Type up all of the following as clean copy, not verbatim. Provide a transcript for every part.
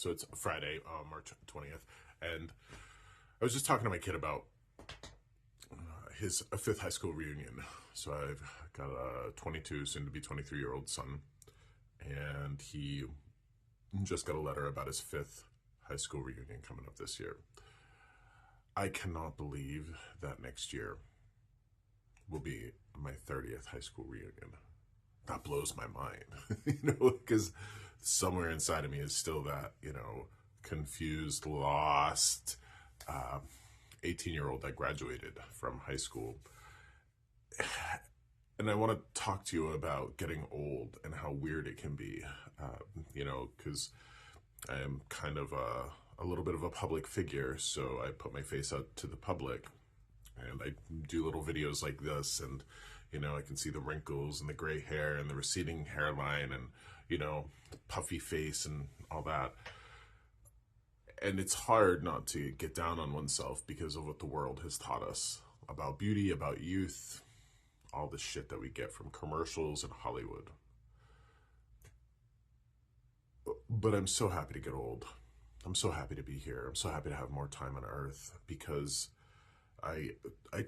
So it's Friday, March 20th, and I was just talking to my kid about his fifth high school reunion. So I've got a 22, soon to be 23-year-old son, and he just got a letter about his fifth high school reunion coming up this year. I cannot believe that next year will be my 30th high school reunion. That blows my mind, because somewhere inside of me is still that, confused, lost 18-year-old that graduated from high school. And I want to talk to you about getting old and how weird it can be, because I am kind of a little bit of a public figure, so I put my face out to the public, and I do little videos like this, and I can see the wrinkles and the gray hair and the receding hairline and the puffy face and all that. And it's hard not to get down on oneself because of what the world has taught us about beauty, about youth, all the shit that we get from commercials and Hollywood. But I'm so happy to get old. I'm so happy to be here. I'm so happy to have more time on earth, because I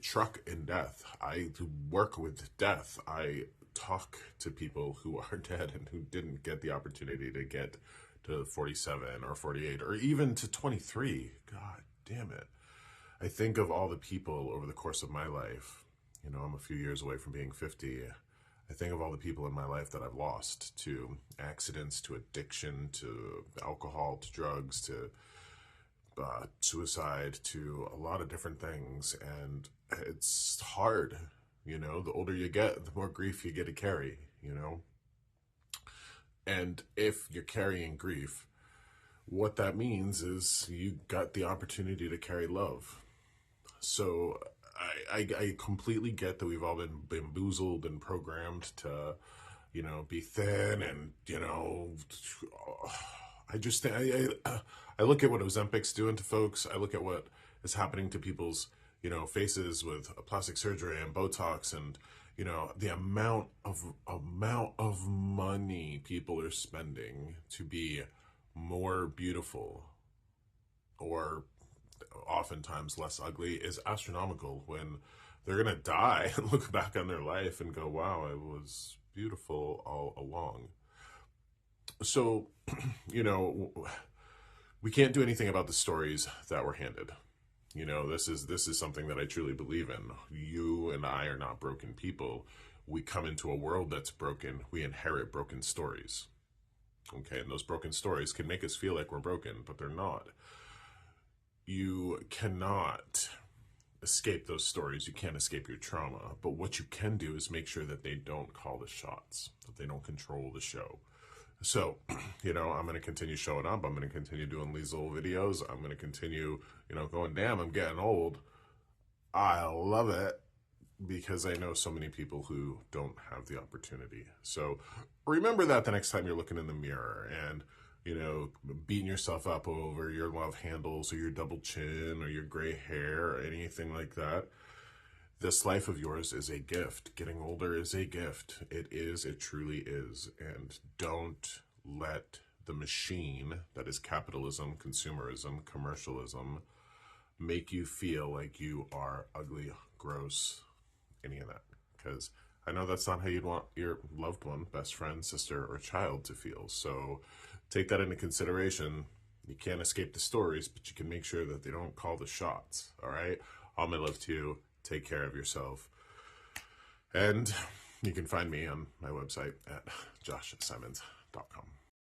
truck in death. I work with death. I talk to people who are dead and who didn't get the opportunity to get to 47 or 48 or even to 23. God damn it. I think of all the people over the course of my life. I'm a few years away from being 50. I think of all the people in my life that I've lost to accidents, to addiction, to alcohol, to drugs, to suicide, to a lot of different things. And it's hard, the older you get, the more grief you get to carry, And if you're carrying grief, what that means is you got the opportunity to carry love. So I completely get that we've all been bamboozled and programmed to, be thin, and, I just think I look at what Ozempic's doing to folks. I look at what is happening to people's, faces with plastic surgery and Botox, and, the amount of money people are spending to be more beautiful, or oftentimes less ugly, is astronomical, when they're going to die and look back on their life and go, wow, I was beautiful all along. So, we can't do anything about the stories that we're handed. This is something that I truly believe in. You and I are not broken people. We come into a world that's broken. We inherit broken stories. Okay, and those broken stories can make us feel like we're broken, but they're not. You cannot escape those stories. You can't escape your trauma. But what you can do is make sure that they don't call the shots, that they don't control the show. So, I'm going to continue showing up. I'm going to continue doing these little videos. I'm going to continue, going, damn, I'm getting old. I love it, because I know so many people who don't have the opportunity. So remember that the next time you're looking in the mirror and, beating yourself up over your love handles or your double chin or your gray hair or anything like that. This life of yours is a gift. Getting older is a gift. It is, it truly is. And don't let the machine that is capitalism, consumerism, commercialism make you feel like you are ugly, gross, any of that. Because I know that's not how you'd want your loved one, best friend, sister, or child to feel. So take that into consideration. You can't escape the stories, but you can make sure that they don't call the shots. All right? All my love to you. Take care of yourself. And you can find me on my website at joshsimons.com.